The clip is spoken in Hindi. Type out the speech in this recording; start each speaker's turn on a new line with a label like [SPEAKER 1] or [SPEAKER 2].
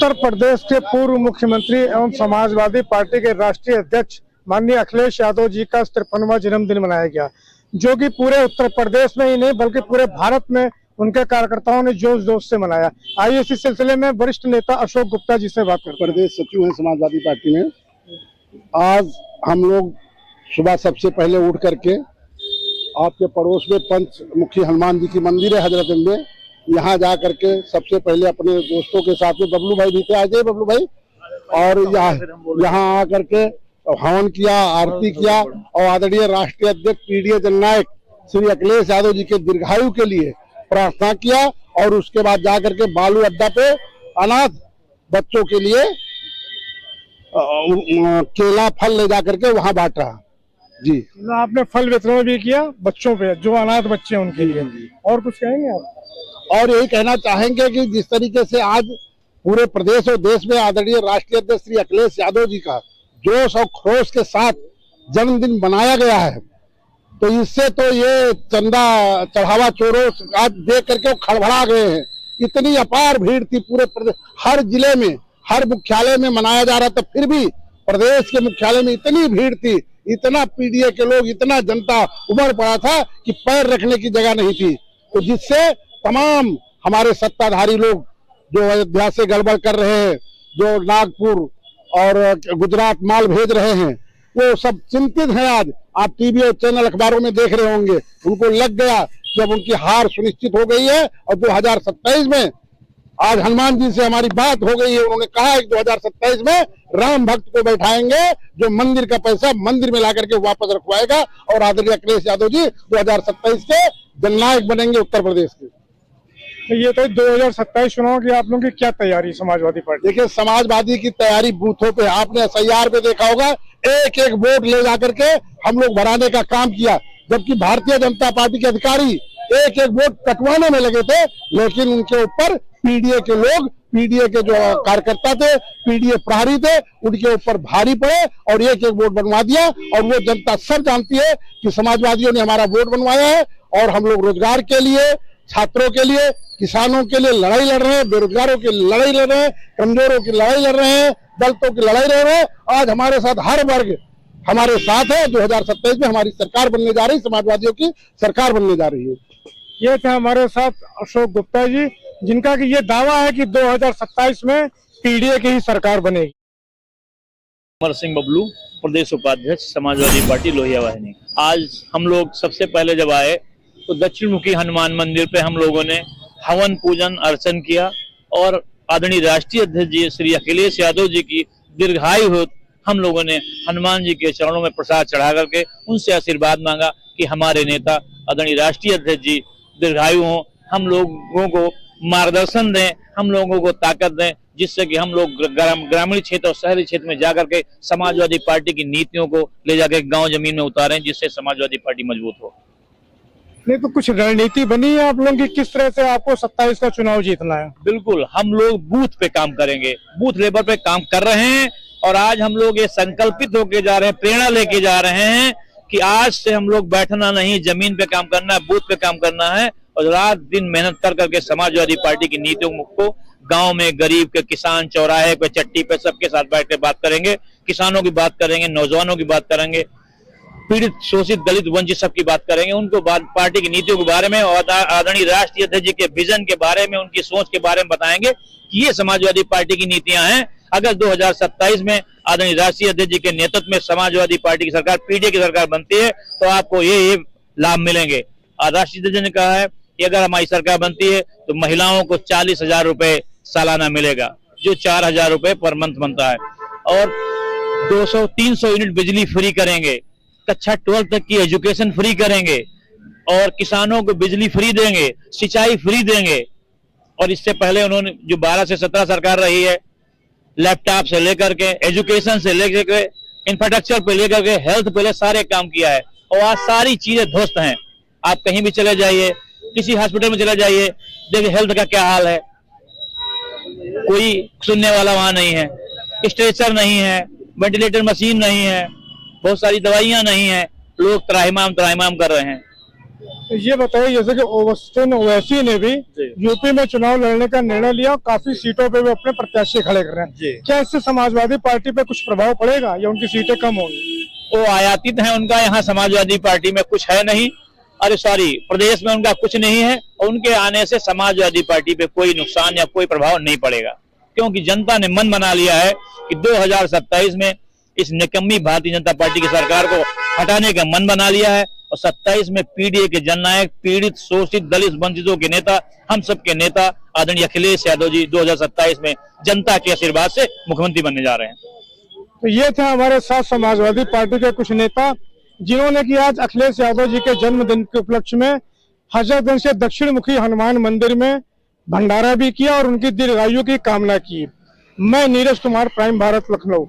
[SPEAKER 1] उत्तर प्रदेश के पूर्व मुख्यमंत्री एवं समाजवादी पार्टी के राष्ट्रीय अध्यक्ष माननीय अखिलेश यादव जी का 53वां जन्मदिन मनाया गया, जो कि पूरे उत्तर प्रदेश में ही नहीं बल्कि पूरे भारत में उनके कार्यकर्ताओं ने जोश जोश से मनाया। आइए इसी सिलसिले में वरिष्ठ नेता अशोक गुप्ता जी से बात करते हैं।
[SPEAKER 2] प्रदेश सचिव हैं समाजवादी पार्टी में। आज हम लोग सुबह सबसे पहले उठ करके आपके पड़ोस में पंचमुखी हनुमान जी की मंदिर है हजरतगंज में, यहाँ जा करके सबसे पहले अपने दोस्तों के साथ में बबलू भाई भी थे, आ जाइए बबलू भाई, और यहाँ आकर के हवन किया, आरती किया और आदरणीय राष्ट्रीय अध्यक्ष पीडीए जननायक श्री अखिलेश यादव जी के दीर्घायु के लिए प्रार्थना किया और उसके बाद जाकर के बालू अड्डा पे अनाथ बच्चों के लिए केला फल ले जाकर के वहाँ बांटा। जी,
[SPEAKER 1] आपने फल वितरण भी किया बच्चों पे, जो अनाथ बच्चे हैं उनके लिए। और कुछ कहेंगे आप?
[SPEAKER 2] और यही कहना चाहेंगे कि जिस तरीके से आज पूरे प्रदेश और देश में आदरणीय राष्ट्रीय अध्यक्ष श्री अखिलेश यादव जी का जोश और खरोश के साथ जन्मदिन मनाया गया है, तो इससे तो ये चंदा चढ़ावा चोरों आज देख करके खड़बड़ा गए हैं। इतनी अपार भीड़ थी पूरे प्रदेश, हर जिले में, हर मुख्यालय में मनाया जा रहा था, फिर भी प्रदेश के मुख्यालय में इतनी भीड़ थी, इतना पीडीए के लोग, इतना जनता उमड़ पड़ा था कि पैर रखने की जगह नहीं थी। तो जिससे तमाम हमारे सत्ताधारी लोग जो अयोध्या से गड़बड़ कर रहे हैं, जो नागपुर और गुजरात माल भेज रहे हैं, वो सब चिंतित हैं। आज आप टीवी और चैनल अखबारों में देख रहे होंगे, उनको लग गया कि अब उनकी हार सुनिश्चित हो गई है और 2027 में आज हनुमान जी से हमारी बात हो गई है। उन्होंने कहा है कि 2027 में राम भक्त को बैठाएंगे जो मंदिर का पैसा मंदिर में ला करके वापस रखवाएगा और आदरणीय अखिलेश यादव जी 2027 के जननायक बनेंगे उत्तर प्रदेश के।
[SPEAKER 1] ये तो 2027 चुनाव की आप लोगों की क्या तैयारी समाजवादी पार्टी?
[SPEAKER 2] देखिए, समाजवादी की तैयारी बूथों पे, आपने SIR पे देखा होगा, एक एक वोट ले जाकर के हम लोग भराने का काम किया, जबकि भारतीय जनता पार्टी के अधिकारी एक एक वोट कटवाने में लगे थे, लेकिन उनके ऊपर पीडीए के लोग, पीडीए के जो कार्यकर्ता थे, पीडीए प्रहरी थे, उनके ऊपर भारी पड़े और एक एक वोट बनवा दिया। और वो जनता सब जानती है कि समाजवादियों ने हमारा वोट बनवाया है और हम लोग रोजगार के लिए, छात्रों के लिए, किसानों के लिए लड़ाई लड़ रहे हैं, बेरोजगारों की लड़ाई लड़ रहे हैं, कमजोरों की लड़ाई लड़ रहे हैं, दलितों की लड़ाई लड़ रहे हैं। आज हमारे साथ हर वर्ग हमारे साथ है। 2027 में हमारी सरकार बनने जा रही, समाजवादियों की सरकार बनने जा रही है।
[SPEAKER 1] ये थे हमारे साथ अशोक गुप्ता जी, जिनका कि ये दावा है कि 2027 में पीडीए की ही सरकार बनेगी।
[SPEAKER 3] अमर सिंह बबलू, प्रदेश उपाध्यक्ष समाजवादी पार्टी लोहिया वाहिनी। आज हम लोग सबसे पहले जब आए तो दक्षिण मुखी हनुमान मंदिर पे हम लोगों ने हवन पूजन अर्चन किया और आदरणीय राष्ट्रीय अध्यक्ष जी श्री अखिलेश यादव जी की दीर्घायु हो, हम लोगों ने हनुमान जी के चरणों में प्रसाद चढ़ा करके उनसे आशीर्वाद मांगा कि हमारे नेता आदरणीय राष्ट्रीय अध्यक्ष जी दीर्घायु हों, हम लोगों को मार्गदर्शन दें, हम लोगों को ताकत दें, जिससे कि हम लोग ग्रामीण क्षेत्र और शहरी क्षेत्र में जाकर के समाजवादी पार्टी की नीतियों को ले जाकर गांव जमीन में उतारें, जिससे समाजवादी पार्टी मजबूत हो।
[SPEAKER 1] नहीं तो कुछ रणनीति बनी है आप लोगों की, किस तरह से आपको 27 का चुनाव जीतना है?
[SPEAKER 3] बिल्कुल, हम लोग बूथ पे काम करेंगे, बूथ लेवल पे काम कर रहे हैं और आज हम लोग ये संकल्पित होके जा रहे हैं, प्रेरणा लेके जा रहे हैं कि आज से हम लोग बैठना नहीं, जमीन पे काम करना है, बूथ पे काम करना है और रात दिन मेहनत कर करके समाजवादी पार्टी की नीतियों को गांव में गरीब के, किसान, चौराहे पे, चट्टी पे सबके साथ बैठ के बात करेंगे, किसानों की बात करेंगे, नौजवानों की बात करेंगे, पीड़ित, शोषित, दलित, वंचित सबकी बात करेंगे, उनको पार्टी की नीतियों के बारे में और आदरणीय राष्ट्रीय अध्यक्ष जी के विजन के बारे में, उनकी सोच के बारे में बताएंगे कि ये समाजवादी पार्टी की नीतियां हैं। अगर 2027 में आदरणीय राष्ट्रीय अध्यक्ष जी के नेतृत्व में समाजवादी पार्टी की सरकार, पीडीए की सरकार बनती है तो आपको ये लाभ मिलेंगे। राष्ट्रीय अध्यक्ष ने कहा है कि अगर हमारी सरकार बनती है तो महिलाओं को 40,000 रुपए सालाना मिलेगा, जो 4,000 रुपए पर मंथ बनता है, और 200-300 यूनिट बिजली फ्री करेंगे, कक्षा 12 तक की एजुकेशन फ्री करेंगे और किसानों को बिजली फ्री देंगे, सिंचाई फ्री देंगे। और इससे पहले उन्होंने जो 12 से 17 सरकार रही है, लैपटॉप से लेकर के, एजुकेशन से लेकर के, इंफ्रास्ट्रक्चर पे लेकर के, हेल्थ पे सारे काम किया है और आज सारी चीजें ध्वस्त हैं। आप कहीं भी चले जाइए, किसी हॉस्पिटल में चले जाइए, देखिए हेल्थ का क्या हाल है, कोई सुनने वाला वहां नहीं है, स्ट्रेचर नहीं है, वेंटिलेटर मशीन नहीं है, बहुत सारी दवाइयां नहीं है, लोग त्राहिमाम कर रहे हैं।
[SPEAKER 1] तो ये बताइए, जैसे कि ओवैसी ओवैसी ने भी यूपी में चुनाव लड़ने का निर्णय लिया और काफी सीटों पे वो अपने प्रत्याशी खड़े कर रहे हैं, क्या इससे समाजवादी पार्टी पे कुछ प्रभाव पड़ेगा या उनकी सीटें कम होंगी?
[SPEAKER 3] वो आयातित है, उनका यहाँ समाजवादी पार्टी में कुछ है नहीं, अरे सॉरी प्रदेश में उनका कुछ नहीं है, और उनके आने से समाजवादी पार्टी पे कोई नुकसान या कोई प्रभाव नहीं पड़ेगा, क्योंकि जनता ने मन बना लिया है कि 2027 में इस निकम्मी भारतीय जनता पार्टी की सरकार को हटाने का मन बना लिया है। और 27 में पीडीए के जननायक, पीड़ित, शोषित, दलित, वंचितों के नेता, हम सबके नेता आदरणीय अखिलेश यादव जी 2027 में जनता के आशीर्वाद से मुख्यमंत्री बनने जा रहे हैं।
[SPEAKER 1] तो ये थे हमारे साथ समाजवादी पार्टी के कुछ नेता, जिन्होंने कि आज अखिलेश यादव जी के जन्मदिन के उपलक्ष्य में हजरतगंज से दक्षिण मुखी हनुमान मंदिर में भंडारा भी किया और उनकी दीर्घायु की कामना की। मैं नीरज कुमार, प्राइम भारत, लखनऊ।